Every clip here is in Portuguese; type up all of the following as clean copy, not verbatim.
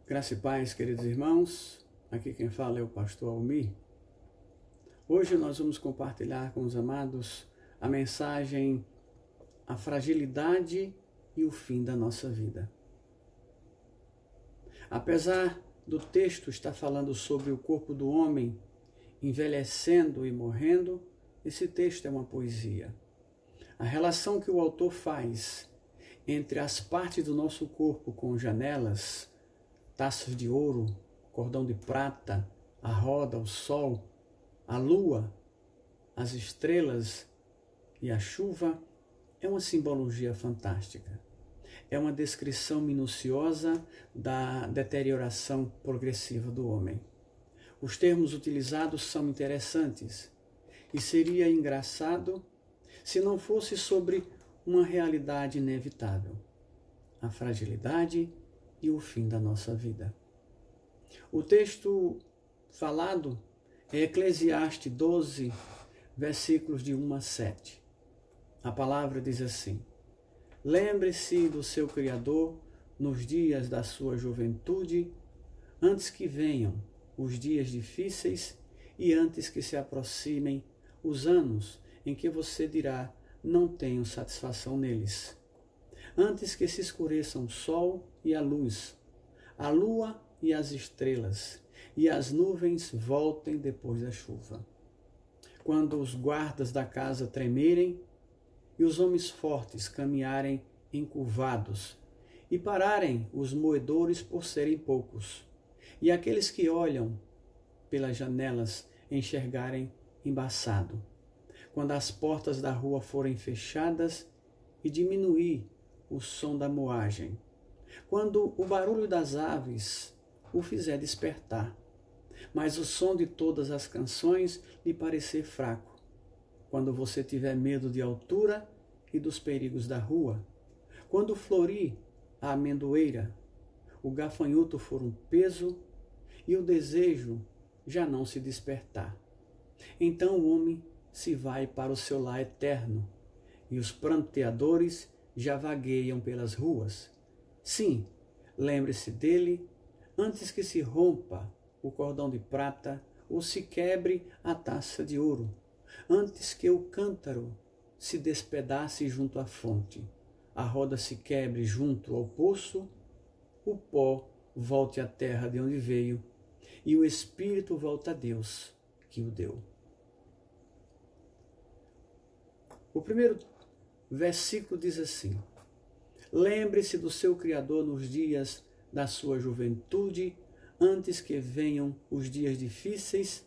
Graça e paz, queridos irmãos. Aqui quem fala é o pastor Almir. Hoje nós vamos compartilhar com os amados a mensagem A Fragilidade e o Fim da Nossa Vida. Apesar do texto estar falando sobre o corpo do homem envelhecendo e morrendo, esse texto é uma poesia. A relação que o autor faz entre as partes do nosso corpo com janelas, taças de ouro, cordão de prata, a roda, o sol, a lua, as estrelas e a chuva é uma simbologia fantástica. É uma descrição minuciosa da deterioração progressiva do homem. Os termos utilizados são interessantes e seria engraçado se não fosse sobre uma realidade inevitável: a fragilidade e o fim da nossa vida. O texto falado é Eclesiastes 12, versículos de 1 a 7. A palavra diz assim: Lembre-se do seu Criador nos dias da sua juventude, antes que venham os dias difíceis e antes que se aproximem os anos em que você dirá: não tenho satisfação neles. Antes que se escureçam o sol e a luz, a lua e as estrelas, e as nuvens voltem depois da chuva. Quando os guardas da casa tremerem, e os homens fortes caminharem encurvados, e pararem os moedores por serem poucos, e aqueles que olham pelas janelas enxergarem embaçado. Quando as portas da rua forem fechadas e diminuir o som da moagem, quando o barulho das aves o fizer despertar, mas o som de todas as canções lhe parecer fraco, quando você tiver medo de altura e dos perigos da rua, quando florir a amendoeira, o gafanhoto for um peso e o desejo já não se despertar, então o homem se vai para o seu lar eterno e os pranteadores já vagueiam pelas ruas. Sim, lembre-se dele antes que se rompa o cordão de prata ou se quebre a taça de ouro, antes que o cântaro se despedace junto à fonte, a roda se quebre junto ao poço, o pó volte à terra de onde veio e o espírito volta a Deus que o deu. O primeiro versículo diz assim: Lembre-se do seu Criador nos dias da sua juventude, antes que venham os dias difíceis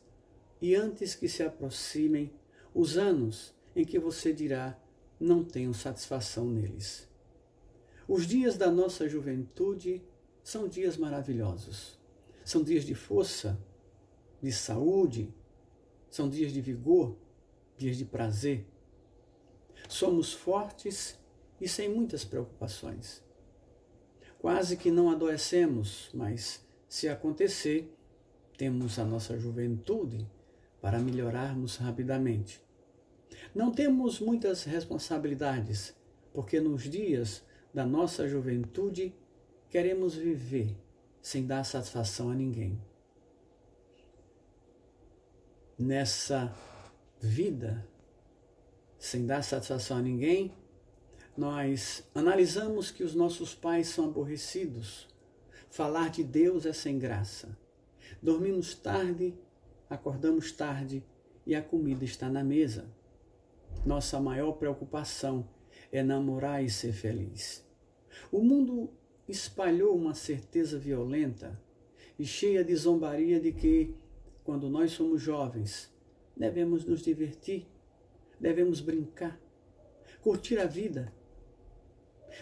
e antes que se aproximem os anos em que você dirá: não tenho satisfação neles. Os dias da nossa juventude são dias maravilhosos. São dias de força, de saúde, são dias de vigor, dias de prazer. Somos fortes e sem muitas preocupações. Quase que não adoecemos, mas se acontecer, temos a nossa juventude para melhorarmos rapidamente. Não temos muitas responsabilidades, porque nos dias da nossa juventude queremos viver sem dar satisfação a ninguém. Nessa vida, sem dar satisfação a ninguém, nós analisamos que os nossos pais são aborrecidos. Falar de Deus é sem graça. Dormimos tarde, acordamos tarde e a comida está na mesa. Nossa maior preocupação é namorar e ser feliz. O mundo espalhou uma certeza violenta e cheia de zombaria de que, quando nós somos jovens, devemos nos divertir, devemos brincar, curtir a vida.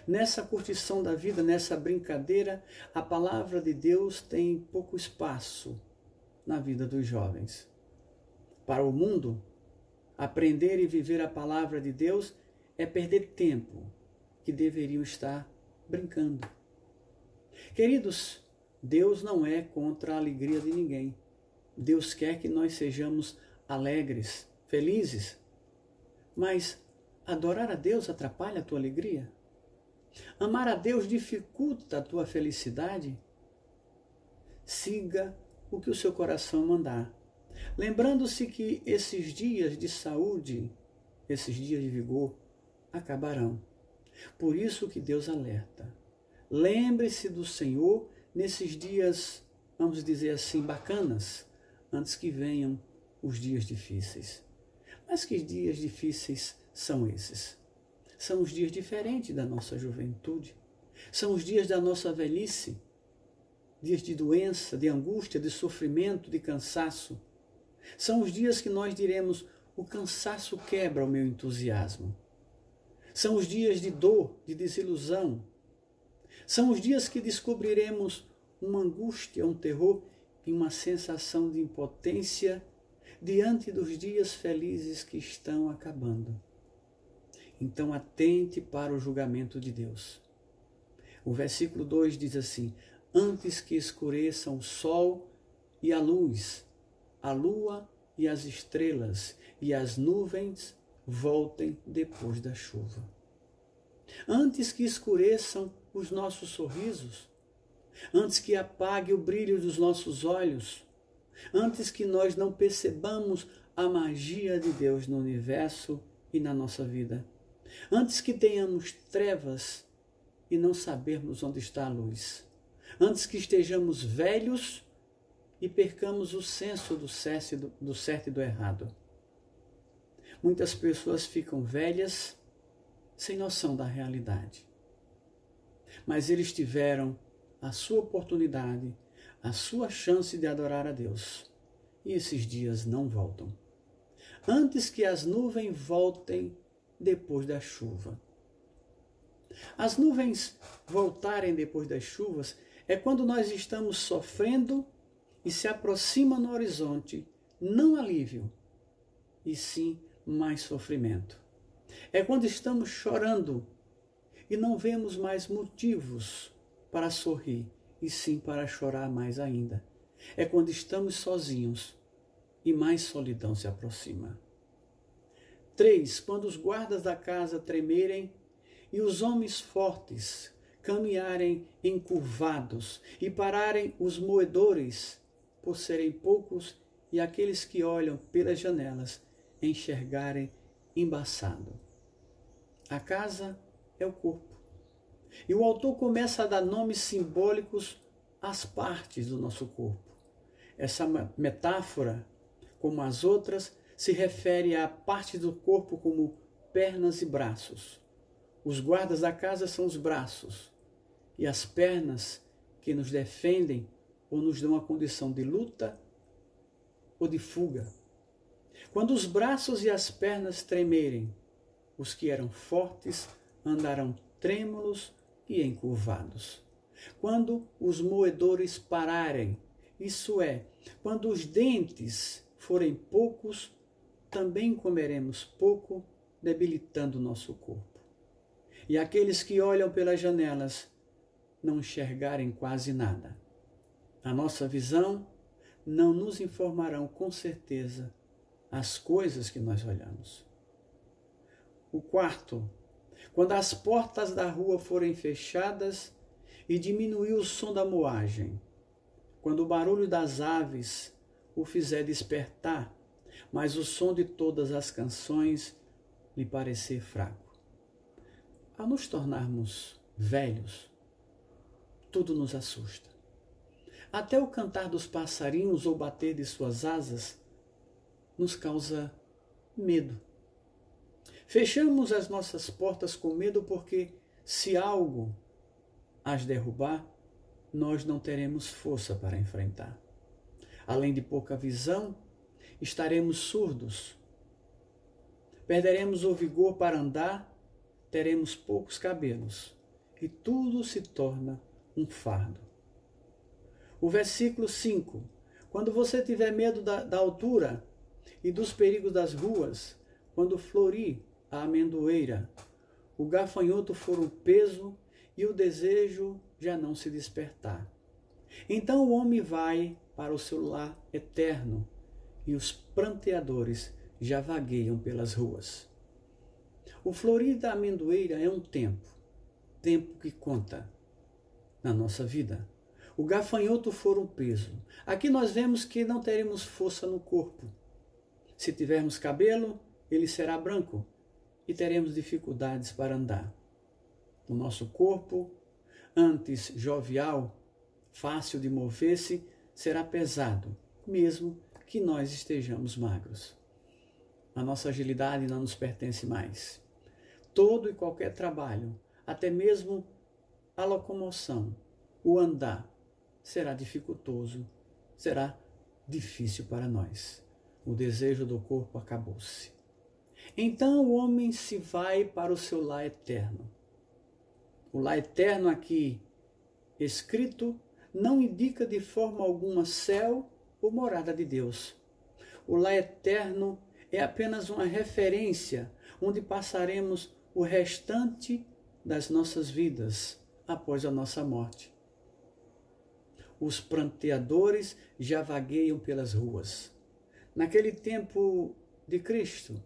Nessa curtição da vida, nessa brincadeira, a palavra de Deus tem pouco espaço na vida dos jovens. Para o mundo, aprender e viver a palavra de Deus é perder tempo que deveriam estar brincando. Queridos, Deus não é contra a alegria de ninguém. Deus quer que nós sejamos alegres, felizes. Mas adorar a Deus atrapalha a tua alegria? Amar a Deus dificulta a tua felicidade? siga o que o seu coração mandar. Lembrando-se que esses dias de saúde, esses dias de vigor, acabarão. Por isso que Deus alerta. Lembre-se do Senhor nesses dias, vamos dizer assim, bacanas, antes que venham os dias difíceis. Mas que dias difíceis são esses? São os dias diferentes da nossa juventude. São os dias da nossa velhice. Dias de doença, de angústia, de sofrimento, de cansaço. São os dias que nós diremos, o cansaço quebra o meu entusiasmo. São os dias de dor, de desilusão. São os dias que descobriremos uma angústia, um terror e uma sensação de impotência diante dos dias felizes que estão acabando. Então atente para o julgamento de Deus. O versículo 2 diz assim: antes que escureçam o sol e a luz, a lua e as estrelas e as nuvens voltem depois da chuva. Antes que escureçam os nossos sorrisos, antes que apague o brilho dos nossos olhos, antes que nós não percebamos a magia de Deus no universo e na nossa vida, antes que tenhamos trevas e não sabermos onde está a luz, antes que estejamos velhos e percamos o senso do certo e do errado. Muitas pessoas ficam velhas sem noção da realidade. Mas eles tiveram a sua oportunidade, a sua chance de adorar a Deus. E esses dias não voltam. Antes que as nuvens voltem depois da chuva. As nuvens voltarem depois das chuvas é quando nós estamos sofrendo e se aproxima no horizonte, não alívio, e sim mais sofrimento. É quando estamos chorando e não vemos mais motivos para sorrir, e sim para chorar mais ainda. É quando estamos sozinhos e mais solidão se aproxima. 3. Quando os guardas da casa tremerem e os homens fortes caminharem encurvados e pararem os moedores por serem poucos e aqueles que olham pelas janelas enxergarem embaçado. A casa é o corpo. E o autor começa a dar nomes simbólicos às partes do nosso corpo. Essa metáfora, como as outras, se refere a partes do corpo como pernas e braços. Os guardas da casa são os braços e as pernas que nos defendem ou nos dão a condição de luta ou de fuga. Quando os braços e as pernas tremerem, os que eram fortes andarão trêmulos e encurvados. Quando os moedores pararem, isso é, quando os dentes forem poucos, também comeremos pouco, debilitando nosso corpo. E aqueles que olham pelas janelas não enxergarem quase nada. A nossa visão não nos informarão com certeza as coisas que nós olhamos. O 4, quando as portas da rua forem fechadas e diminuir o som da moagem, quando o barulho das aves o fizer despertar, mas o som de todas as canções lhe parecer fraco. Ao nos tornarmos velhos, tudo nos assusta. Até o cantar dos passarinhos ou bater de suas asas nos causa medo. Fechamos as nossas portas com medo porque, se algo as derrubar, nós não teremos força para enfrentar. Além de pouca visão, estaremos surdos. Perderemos o vigor para andar, teremos poucos cabelos e tudo se torna um fardo. O versículo 5. Quando você tiver medo da altura e dos perigos das ruas, quando florir a amendoeira, o gafanhoto for um peso e o desejo já não se despertar. Então o homem vai para o seu lar eterno e os pranteadores já vagueiam pelas ruas. O florir da amendoeira é um tempo que conta na nossa vida. o gafanhoto for um peso. Aqui nós vemos que não teremos força no corpo. Se tivermos cabelo, ele será branco e teremos dificuldades para andar. O nosso corpo, antes jovial, fácil de mover-se, será pesado, mesmo que nós estejamos magros. A nossa agilidade não nos pertence mais. Todo e qualquer trabalho, até mesmo a locomoção, o andar, será dificultoso, será difícil para nós. O desejo do corpo acabou-se. Então o homem se vai para o seu lar eterno. O lar eterno aqui escrito não indica de forma alguma céu ou morada de Deus. O lar eterno é apenas uma referência onde passaremos o restante das nossas vidas após a nossa morte. Os pranteadores já vagueiam pelas ruas. Naquele tempo de Cristo,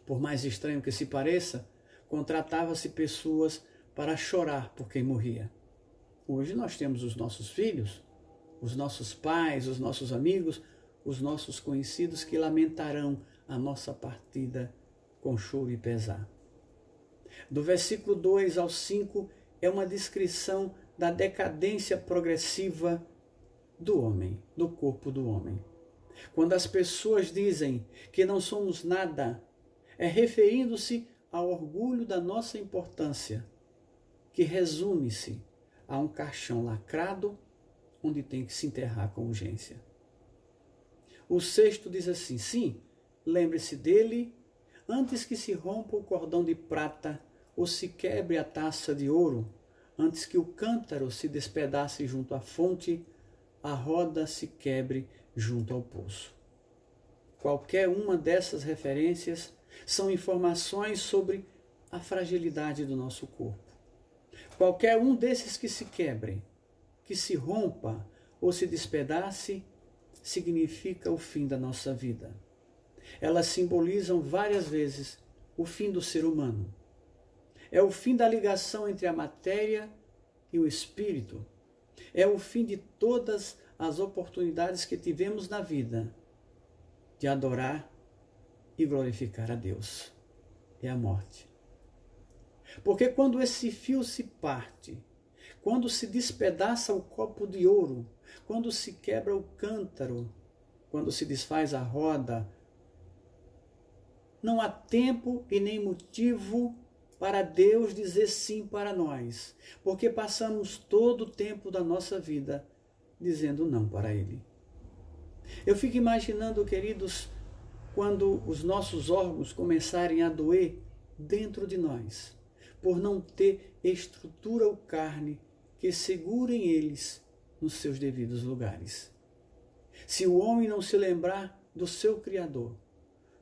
por mais estranho que se pareça, contratava-se pessoas para chorar por quem morria. Hoje nós temos os nossos filhos, os nossos pais, os nossos amigos, os nossos conhecidos que lamentarão a nossa partida com choro e pesar. Do versículo 2 ao 5 é uma descrição da decadência progressiva do homem, do corpo do homem. Quando as pessoas dizem que não somos nada, é referindo-se ao orgulho da nossa importância, que resume-se a um caixão lacrado onde tem que se enterrar com urgência. O 6 diz assim: sim, lembre-se dele antes que se rompa o cordão de prata ou se quebre a taça de ouro, antes que o cântaro se despedace junto à fonte, a roda se quebre junto ao poço. Qualquer uma dessas referências são informações sobre a fragilidade do nosso corpo. Qualquer um desses que se quebre, que se rompa ou se despedace, significa o fim da nossa vida. Elas simbolizam várias vezes o fim do ser humano. É o fim da ligação entre a matéria e o espírito. É o fim de todas as oportunidades que tivemos na vida de adorar e glorificar a Deus. É a morte. Porque quando esse fio se parte, quando se despedaça o copo de ouro, quando se quebra o cântaro, quando se desfaz a roda, não há tempo e nem motivo para Deus dizer sim para nós, porque passamos todo o tempo da nossa vida dizendo não para Ele. Eu fico imaginando, queridos, quando os nossos órgãos começarem a doer dentro de nós, por não ter estrutura ou carne que segurem eles nos seus devidos lugares. Se o homem não se lembrar do seu Criador,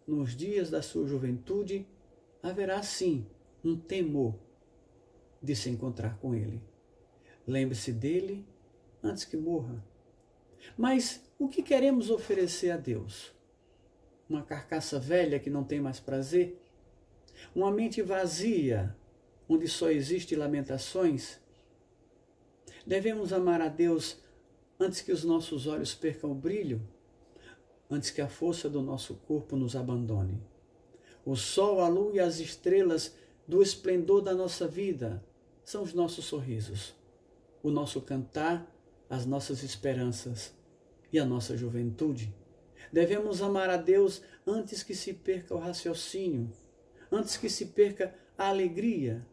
nos dias da sua juventude, haverá sim um temor de se encontrar com Ele. Lembre-se dele antes que morra. Mas o que queremos oferecer a Deus? Uma carcaça velha que não tem mais prazer? Uma mente vazia, onde só existe lamentações? Devemos amar a Deus antes que os nossos olhos percam o brilho, antes que a força do nosso corpo nos abandone. O sol, a lua e as estrelas do esplendor da nossa vida são os nossos sorrisos, o nosso cantar, as nossas esperanças e a nossa juventude. Devemos amar a Deus antes que se perca o raciocínio, antes que se perca a alegria,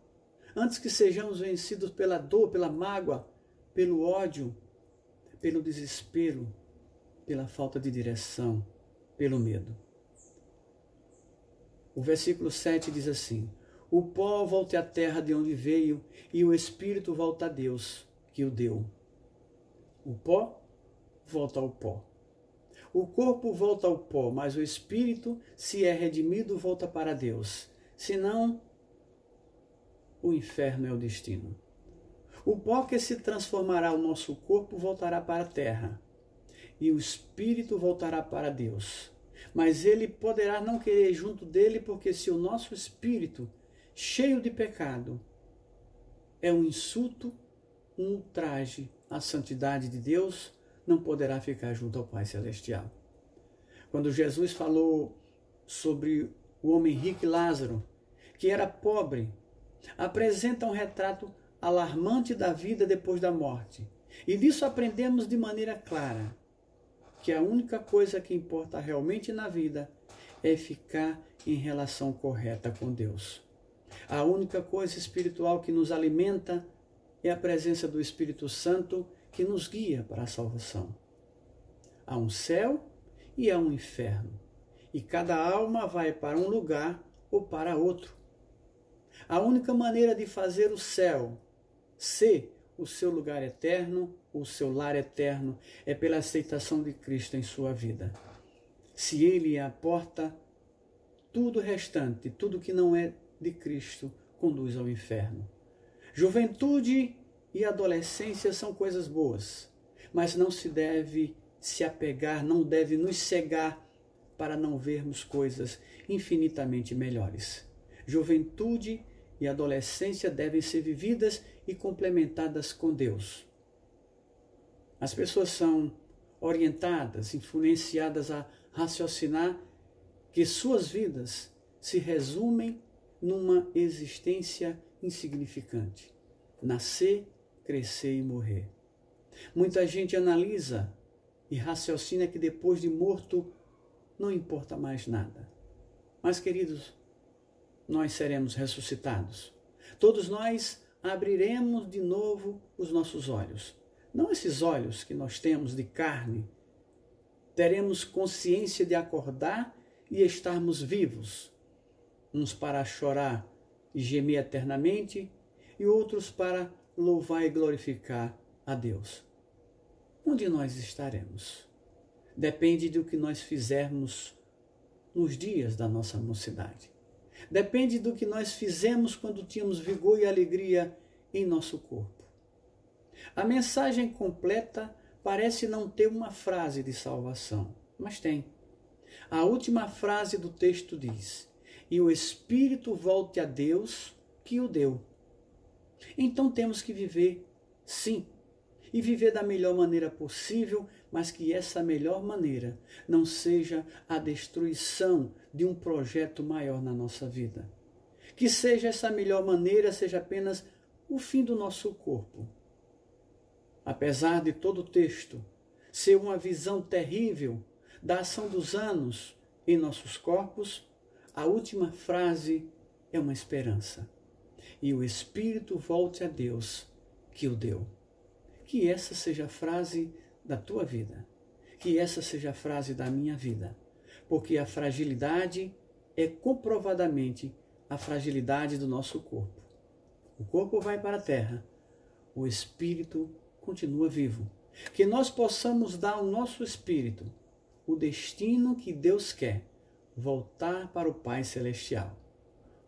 antes que sejamos vencidos pela dor, pela mágoa, pelo ódio, pelo desespero, pela falta de direção, pelo medo. O versículo 7 diz assim: o pó volte à terra de onde veio, e o espírito volta a Deus, que o deu. O pó volta ao pó. O corpo volta ao pó, mas o espírito, se é redimido, volta para Deus. Senão, o inferno é o destino. O pó que se transformará o nosso corpo voltará para a terra, e o espírito voltará para Deus. Mas ele poderá não querer ir junto dele, porque se o nosso espírito, cheio de pecado, é um insulto, um ultraje a santidade de Deus não poderá ficar junto ao Pai Celestial. Quando Jesus falou sobre o homem rico e Lázaro, que era pobre, apresenta um retrato alarmante da vida depois da morte. E disso aprendemos de maneira clara que a única coisa que importa realmente na vida é ficar em relação correta com Deus. A única coisa espiritual que nos alimenta é a presença do Espírito Santo que nos guia para a salvação. Há um céu e há um inferno, e cada alma vai para um lugar ou para outro. A única maneira de fazer o céu ser o seu lugar eterno, o seu lar eterno, é pela aceitação de Cristo em sua vida. Se Ele é a porta, tudo restante, tudo que não é de Cristo, conduz ao inferno. Juventude e adolescência são coisas boas, mas não se deve se apegar, não deve nos cegar para não vermos coisas infinitamente melhores. Juventude e adolescência devem ser vividas e complementadas com Deus. As pessoas são orientadas, influenciadas a raciocinar que suas vidas se resumem numa existência insignificante. Nascer, crescer e morrer. Muita gente analisa e raciocina que depois de morto não importa mais nada. Mas, queridos, nós seremos ressuscitados. Todos nós abriremos de novo os nossos olhos. Não esses olhos que nós temos de carne. Teremos consciência de acordar e estarmos vivos. Uns para chorar e gemer eternamente, e outros para louvar e glorificar a Deus. Onde nós estaremos? Depende do que nós fizermos nos dias da nossa mocidade. Depende do que nós fizemos quando tínhamos vigor e alegria em nosso corpo. A mensagem completa parece não ter uma frase de salvação, mas tem. A última frase do texto diz: "E o Espírito volte a Deus que o deu". Então temos que viver, sim, e viver da melhor maneira possível, mas que essa melhor maneira não seja a destruição de um projeto maior na nossa vida. Que seja essa melhor maneira, seja apenas o fim do nosso corpo. Apesar de todo o texto ser uma visão terrível da ação dos anos em nossos corpos, a última frase é uma esperança. E o Espírito volte a Deus que o deu. Que essa seja a frase da tua vida. Que essa seja a frase da minha vida. Porque a fragilidade é comprovadamente a fragilidade do nosso corpo. O corpo vai para a terra. O Espírito continua vivo. Que nós possamos dar ao nosso espírito o destino que Deus quer. Voltar para o Pai Celestial.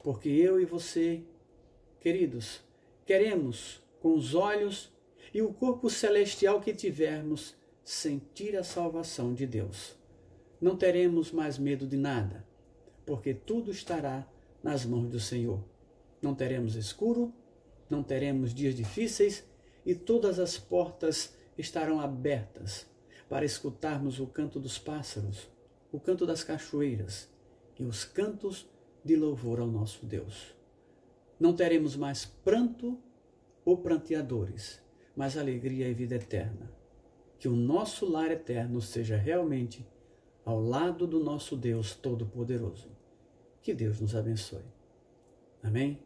Porque eu e você, queridos, queremos com os olhos e o corpo celestial que tivermos sentir a salvação de Deus. Não teremos mais medo de nada, porque tudo estará nas mãos do Senhor. Não teremos escuro, não teremos dias difíceis e todas as portas estarão abertas para escutarmos o canto dos pássaros, o canto das cachoeiras e os cantos de louvor ao nosso Deus. Não teremos mais pranto ou pranteadores, mas alegria e vida eterna. Que o nosso lar eterno seja realmente ao lado do nosso Deus Todo-Poderoso. Que Deus nos abençoe. Amém?